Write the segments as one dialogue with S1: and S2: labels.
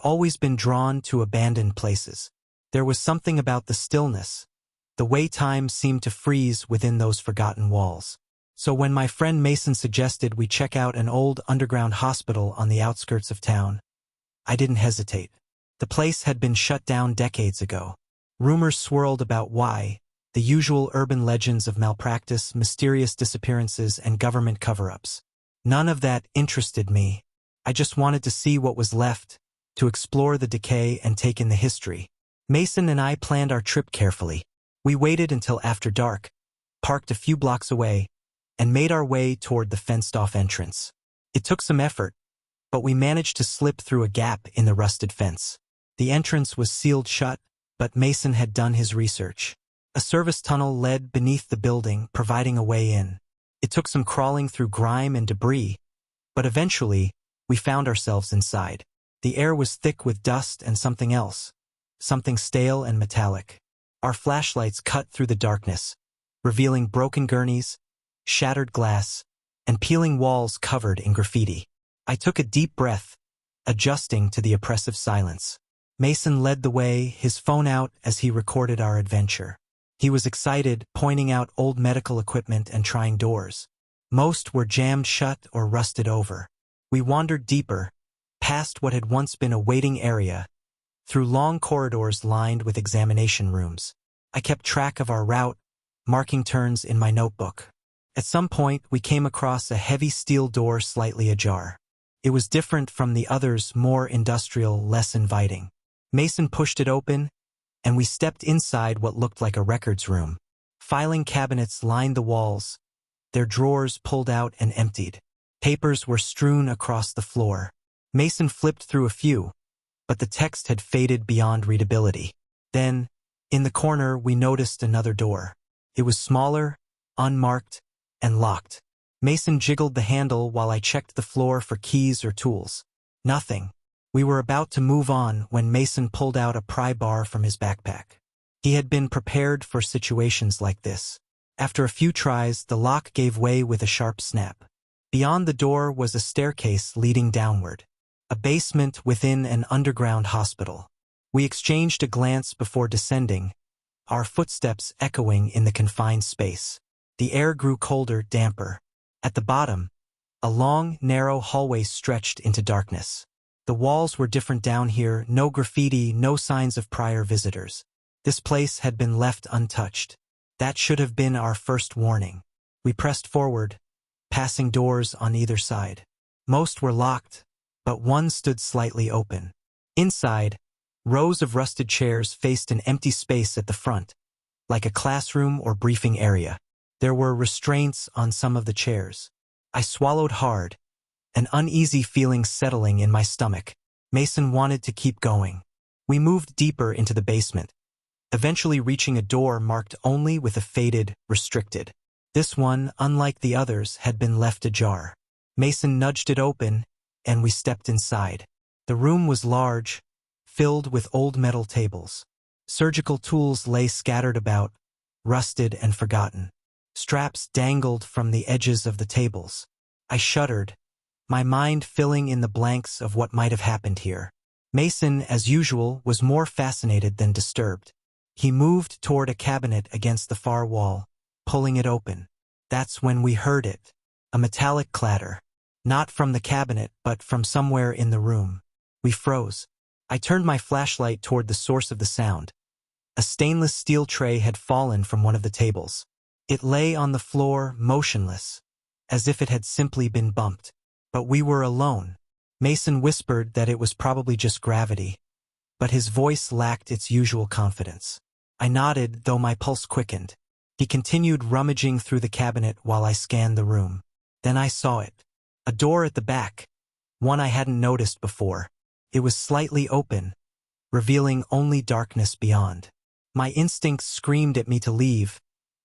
S1: always been drawn to abandoned places. There was something about the stillness, the way time seemed to freeze within those forgotten walls. So when my friend Mason suggested we check out an old underground hospital on the outskirts of town, I didn't hesitate. The place had been shut down decades ago. Rumors swirled about why, the usual urban legends of malpractice, mysterious disappearances, and government cover-ups. None of that interested me. I just wanted to see what was left, to explore the decay and take in the history. Mason and I planned our trip carefully. We waited until after dark, parked a few blocks away, and made our way toward the fenced-off entrance. It took some effort, but we managed to slip through a gap in the rusted fence. The entrance was sealed shut, but Mason had done his research. A service tunnel led beneath the building, providing a way in. It took some crawling through grime and debris, but eventually, we found ourselves inside. The air was thick with dust and something else, something stale and metallic. Our flashlights cut through the darkness, revealing broken gurneys, shattered glass, and peeling walls covered in graffiti. I took a deep breath, adjusting to the oppressive silence. Mason led the way, his phone out as he recorded our adventure. He was excited, pointing out old medical equipment and trying doors. Most were jammed shut or rusted over. We wandered deeper, past what had once been a waiting area, through long corridors lined with examination rooms. I kept track of our route, marking turns in my notebook. At some point, we came across a heavy steel door slightly ajar. It was different from the others, more industrial, less inviting. Mason pushed it open, and we stepped inside what looked like a records room. Filing cabinets lined the walls, their drawers pulled out and emptied. Papers were strewn across the floor. Mason flipped through a few, but the text had faded beyond readability. Then, in the corner, we noticed another door. It was smaller, unmarked, and locked. Mason jiggled the handle while I checked the floor for keys or tools. Nothing. We were about to move on when Mason pulled out a pry bar from his backpack. He had been prepared for situations like this. After a few tries, the lock gave way with a sharp snap. Beyond the door was a staircase leading downward. A basement within an underground hospital. We exchanged a glance before descending, our footsteps echoing in the confined space. The air grew colder, damper. At the bottom, a long, narrow hallway stretched into darkness. The walls were different down here, no graffiti, no signs of prior visitors. This place had been left untouched. That should have been our first warning. We pressed forward, passing doors on either side. Most were locked, but one stood slightly open. Inside, rows of rusted chairs faced an empty space at the front, like a classroom or briefing area. There were restraints on some of the chairs. I swallowed hard, an uneasy feeling settling in my stomach. Mason wanted to keep going. We moved deeper into the basement, eventually reaching a door marked only with a faded, restricted. This one, unlike the others, had been left ajar. Mason nudged it open, and we stepped inside. The room was large, filled with old metal tables. Surgical tools lay scattered about, rusted and forgotten. Straps dangled from the edges of the tables. I shuddered, my mind filling in the blanks of what might have happened here. Mason, as usual, was more fascinated than disturbed. He moved toward a cabinet against the far wall, pulling it open. That's when we heard it, a metallic clatter. Not from the cabinet, but from somewhere in the room. We froze. I turned my flashlight toward the source of the sound. A stainless steel tray had fallen from one of the tables. It lay on the floor, motionless, as if it had simply been bumped. But we were alone. Mason whispered that it was probably just gravity, but his voice lacked its usual confidence. I nodded, though my pulse quickened. He continued rummaging through the cabinet while I scanned the room. Then I saw it. A door at the back, one I hadn't noticed before. It was slightly open, revealing only darkness beyond. My instincts screamed at me to leave,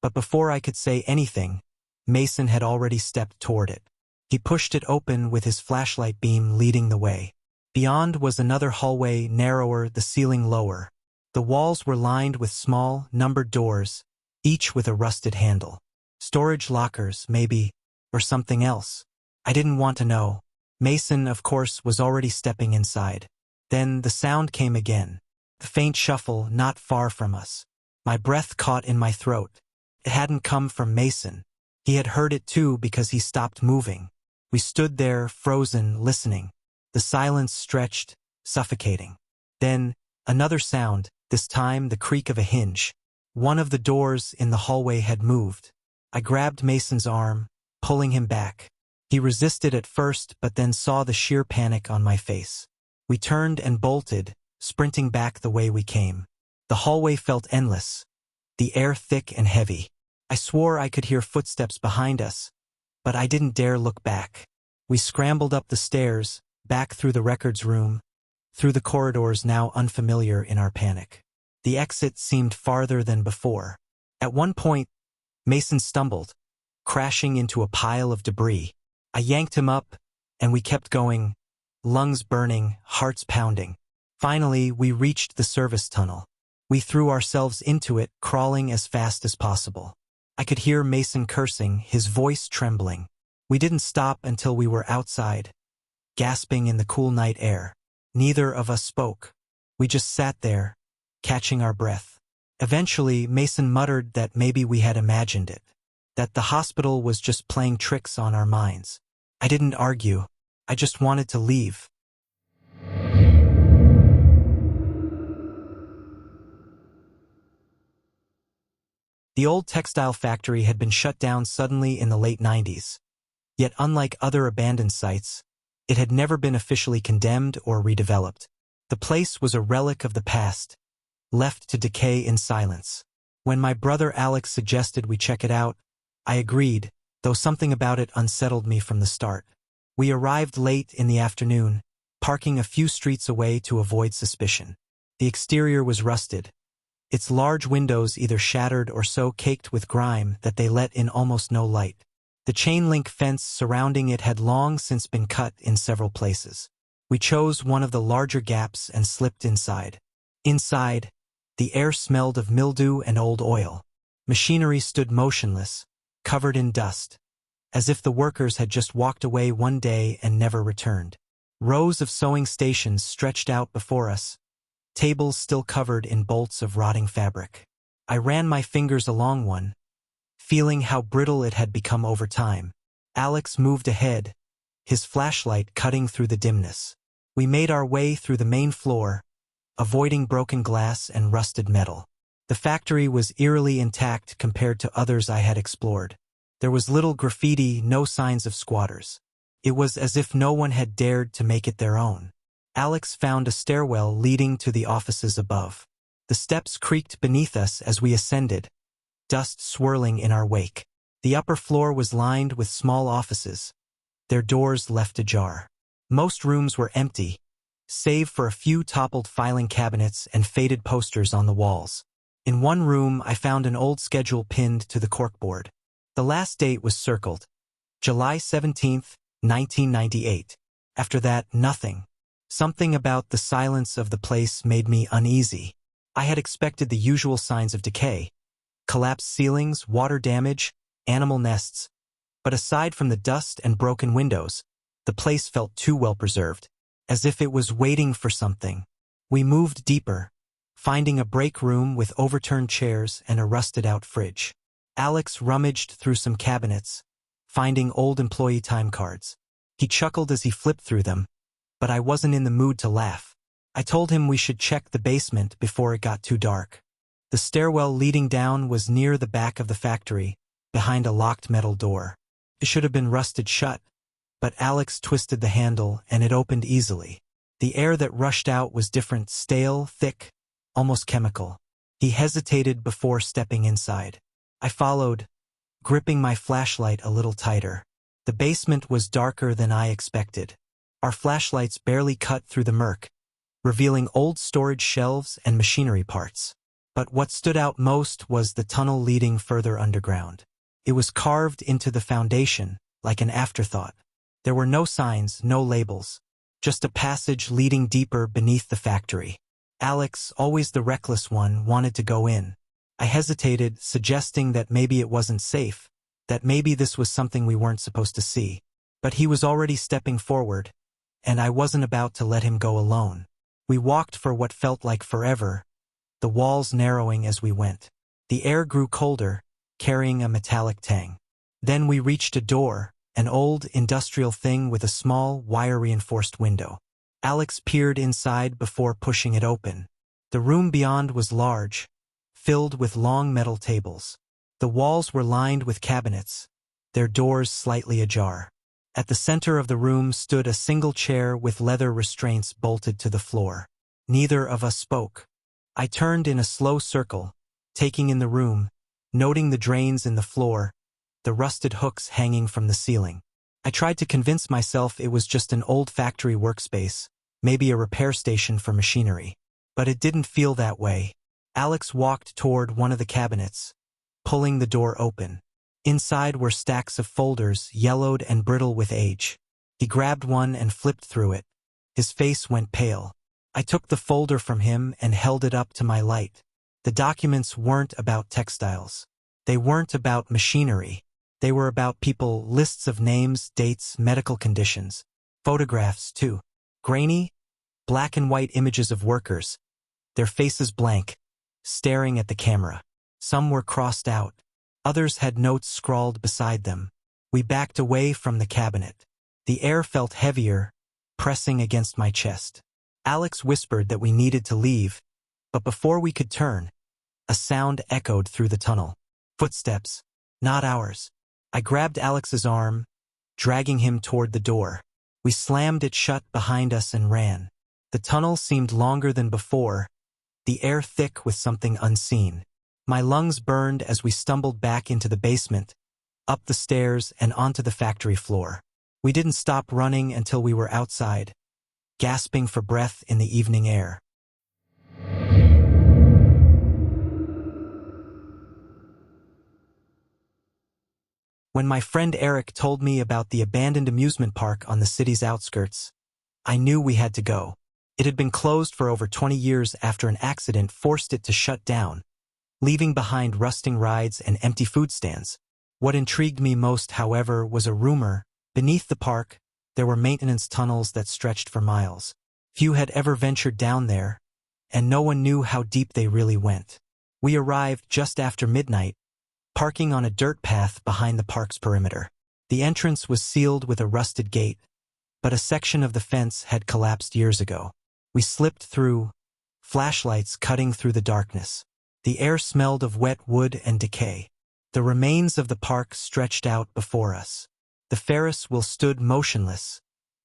S1: but before I could say anything, Mason had already stepped toward it. He pushed it open with his flashlight beam leading the way. Beyond was another hallway, narrower, the ceiling lower. The walls were lined with small, numbered doors, each with a rusted handle. Storage lockers, maybe, or something else. I didn't want to know. Mason, of course, was already stepping inside. Then the sound came again. The faint shuffle not far from us. My breath caught in my throat. It hadn't come from Mason. He had heard it too because he stopped moving. We stood there, frozen, listening. The silence stretched, suffocating. Then, another sound, this time the creak of a hinge. One of the doors in the hallway had moved. I grabbed Mason's arm, pulling him back. He resisted at first, but then saw the sheer panic on my face. We turned and bolted, sprinting back the way we came. The hallway felt endless, the air thick and heavy. I swore I could hear footsteps behind us, but I didn't dare look back. We scrambled up the stairs, back through the records room, through the corridors now unfamiliar in our panic. The exit seemed farther than before. At one point, Mason stumbled, crashing into a pile of debris. I yanked him up, and we kept going, lungs burning, hearts pounding. Finally, we reached the service tunnel. We threw ourselves into it, crawling as fast as possible. I could hear Mason cursing, his voice trembling. We didn't stop until we were outside, gasping in the cool night air. Neither of us spoke. We just sat there, catching our breath. Eventually, Mason muttered that maybe we had imagined it, that the hospital was just playing tricks on our minds. I didn't argue. I just wanted to leave. The old textile factory had been shut down suddenly in the late 90s. Yet unlike other abandoned sites, it had never been officially condemned or redeveloped. The place was a relic of the past, left to decay in silence. When my brother Alex suggested we check it out, I agreed, though something about it unsettled me from the start. We arrived late in the afternoon, parking a few streets away to avoid suspicion. The exterior was rusted, its large windows either shattered or so caked with grime that they let in almost no light. The chain-link fence surrounding it had long since been cut in several places. We chose one of the larger gaps and slipped inside. Inside, the air smelled of mildew and old oil. Machinery stood motionless, covered in dust, as if the workers had just walked away one day and never returned. Rows of sewing stations stretched out before us, tables still covered in bolts of rotting fabric. I ran my fingers along one, feeling how brittle it had become over time. Alex moved ahead, his flashlight cutting through the dimness. We made our way through the main floor, avoiding broken glass and rusted metal. The factory was eerily intact compared to others I had explored. There was little graffiti, no signs of squatters. It was as if no one had dared to make it their own. Alex found a stairwell leading to the offices above. The steps creaked beneath us as we ascended, dust swirling in our wake. The upper floor was lined with small offices, their doors left ajar. Most rooms were empty, save for a few toppled filing cabinets and faded posters on the walls. In one room, I found an old schedule pinned to the corkboard. The last date was circled, July 17th, 1998. After that, nothing. Something about the silence of the place made me uneasy. I had expected the usual signs of decay: collapsed ceilings, water damage, animal nests. But aside from the dust and broken windows, the place felt too well preserved, as if it was waiting for something. We moved deeper, finding a break room with overturned chairs and a rusted-out fridge. Alex rummaged through some cabinets, finding old employee time cards. He chuckled as he flipped through them, but I wasn't in the mood to laugh. I told him we should check the basement before it got too dark. The stairwell leading down was near the back of the factory, behind a locked metal door. It should have been rusted shut, but Alex twisted the handle and it opened easily. The air that rushed out was different, stale, thick, almost chemical. He hesitated before stepping inside. I followed, gripping my flashlight a little tighter. The basement was darker than I expected. Our flashlights barely cut through the murk, revealing old storage shelves and machinery parts. But what stood out most was the tunnel leading further underground. It was carved into the foundation, like an afterthought. There were no signs, no labels, just a passage leading deeper beneath the factory. Alex, always the reckless one, wanted to go in. I hesitated, suggesting that maybe it wasn't safe, that maybe this was something we weren't supposed to see. But he was already stepping forward, and I wasn't about to let him go alone. We walked for what felt like forever, the walls narrowing as we went. The air grew colder, carrying a metallic tang. Then we reached a door, an old industrial thing with a small, wire-reinforced window. Alex peered inside before pushing it open. The room beyond was large, filled with long metal tables. The walls were lined with cabinets, their doors slightly ajar. At the center of the room stood a single chair with leather restraints bolted to the floor. Neither of us spoke. I turned in a slow circle, taking in the room, noting the drains in the floor, the rusted hooks hanging from the ceiling. I tried to convince myself it was just an old factory workspace, maybe a repair station for machinery. But it didn't feel that way. Alex walked toward one of the cabinets, pulling the door open. Inside were stacks of folders, yellowed and brittle with age. He grabbed one and flipped through it. His face went pale. I took the folder from him and held it up to my light. The documents weren't about textiles. They weren't about machinery. They were about people, lists of names, dates, medical conditions. Photographs, too. Grainy, black and white images of workers, their faces blank, staring at the camera. Some were crossed out. Others had notes scrawled beside them. We backed away from the cabinet. The air felt heavier, pressing against my chest. Alex whispered that we needed to leave, but before we could turn, a sound echoed through the tunnel. Footsteps, not ours. I grabbed Alex's arm, dragging him toward the door. We slammed it shut behind us and ran. The tunnel seemed longer than before, the air thick with something unseen. My lungs burned as we stumbled back into the basement, up the stairs and onto the factory floor. We didn't stop running until we were outside, gasping for breath in the evening air. When my friend Eric told me about the abandoned amusement park on the city's outskirts, I knew we had to go. It had been closed for over 20 years after an accident forced it to shut down, leaving behind rusting rides and empty food stands. What intrigued me most, however, was a rumor. Beneath the park, there were maintenance tunnels that stretched for miles. Few had ever ventured down there, and no one knew how deep they really went. We arrived just after midnight, parking on a dirt path behind the park's perimeter. The entrance was sealed with a rusted gate, but a section of the fence had collapsed years ago. We slipped through, flashlights cutting through the darkness. The air smelled of wet wood and decay. The remains of the park stretched out before us. The Ferris wheel stood motionless,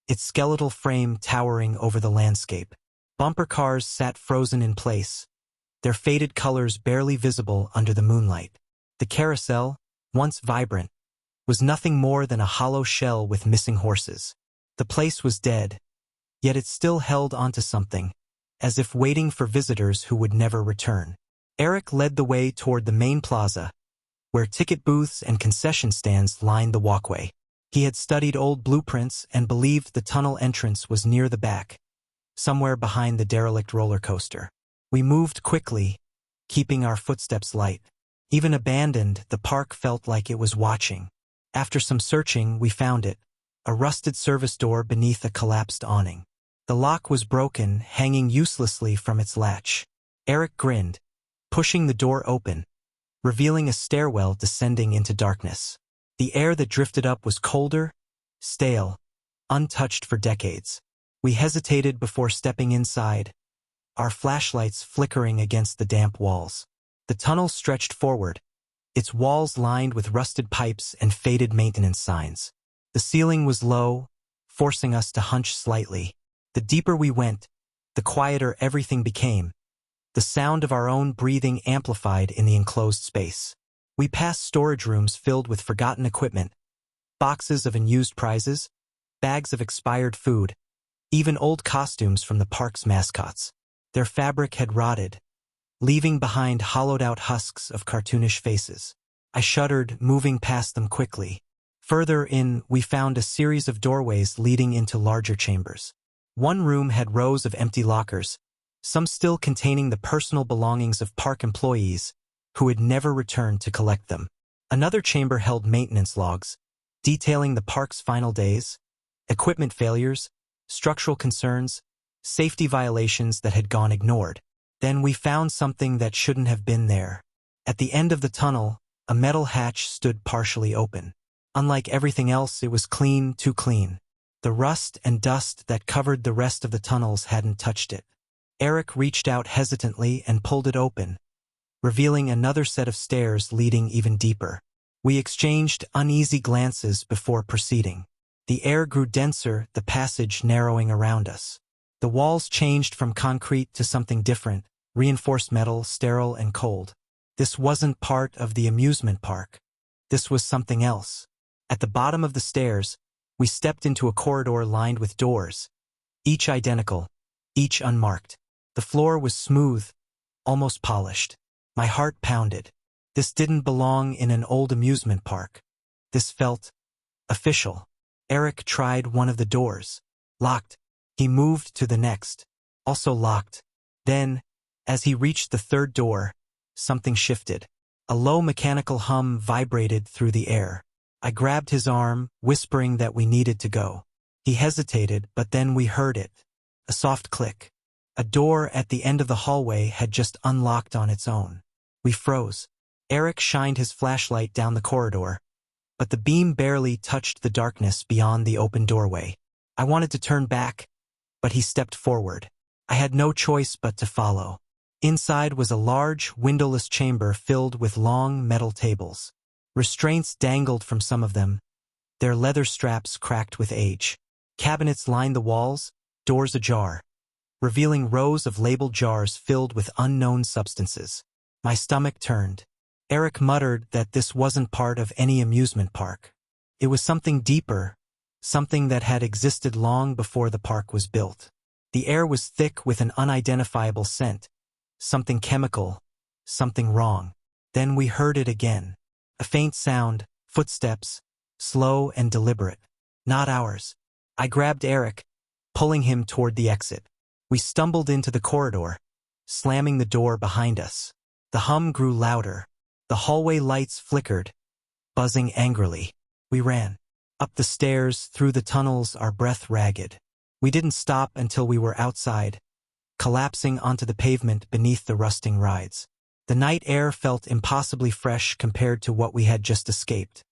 S1: its skeletal frame towering over the landscape. Bumper cars sat frozen in place, their faded colors barely visible under the moonlight. The carousel, once vibrant, was nothing more than a hollow shell with missing horses. The place was dead, yet it still held onto something, as if waiting for visitors who would never return. Eric led the way toward the main plaza, where ticket booths and concession stands lined the walkway. He had studied old blueprints and believed the tunnel entrance was near the back, somewhere behind the derelict roller coaster. We moved quickly, keeping our footsteps light. Even abandoned, the park felt like it was watching. After some searching, we found it, a rusted service door beneath a collapsed awning. The lock was broken, hanging uselessly from its latch. Eric grinned, pushing the door open, revealing a stairwell descending into darkness. The air that drifted up was colder, stale, untouched for decades. We hesitated before stepping inside, our flashlights flickering against the damp walls. The tunnel stretched forward, its walls lined with rusted pipes and faded maintenance signs. The ceiling was low, forcing us to hunch slightly. The deeper we went, the quieter everything became, the sound of our own breathing amplified in the enclosed space. We passed storage rooms filled with forgotten equipment, boxes of unused prizes, bags of expired food, even old costumes from the park's mascots. Their fabric had rotted, leaving behind hollowed-out husks of cartoonish faces. I shuddered, moving past them quickly. Further in, we found a series of doorways leading into larger chambers. One room had rows of empty lockers, some still containing the personal belongings of park employees who had never returned to collect them. Another chamber held maintenance logs, detailing the park's final days, equipment failures, structural concerns, safety violations that had gone ignored. Then we found something that shouldn't have been there. At the end of the tunnel, a metal hatch stood partially open. Unlike everything else, it was clean, too clean. The rust and dust that covered the rest of the tunnels hadn't touched it. Eric reached out hesitantly and pulled it open, revealing another set of stairs leading even deeper. We exchanged uneasy glances before proceeding. The air grew denser, the passage narrowing around us. The walls changed from concrete to something different, reinforced metal, sterile and cold. This wasn't part of the amusement park. This was something else. At the bottom of the stairs, we stepped into a corridor lined with doors, each identical, each unmarked. The floor was smooth, almost polished. My heart pounded. This didn't belong in an old amusement park. This felt official. Eric tried one of the doors. Locked. He moved to the next. Also locked. Then, as he reached the third door, something shifted. A low mechanical hum vibrated through the air. I grabbed his arm, whispering that we needed to go. He hesitated, but then we heard it. A soft click. A door at the end of the hallway had just unlocked on its own. We froze. Eric shined his flashlight down the corridor, but the beam barely touched the darkness beyond the open doorway. I wanted to turn back, but he stepped forward. I had no choice but to follow. Inside was a large, windowless chamber filled with long metal tables. Restraints dangled from some of them, their leather straps cracked with age. Cabinets lined the walls, doors ajar, revealing rows of labeled jars filled with unknown substances. My stomach turned. Eric muttered that this wasn't part of any amusement park. It was something deeper, something that had existed long before the park was built. The air was thick with an unidentifiable scent, something chemical, something wrong. Then we heard it again. A faint sound, footsteps, slow and deliberate. Not ours. I grabbed Eric, pulling him toward the exit. We stumbled into the corridor, slamming the door behind us. The hum grew louder. The hallway lights flickered, buzzing angrily. We ran. Up the stairs, through the tunnels, our breath ragged. We didn't stop until we were outside, collapsing onto the pavement beneath the rusting rides. The night air felt impossibly fresh compared to what we had just escaped.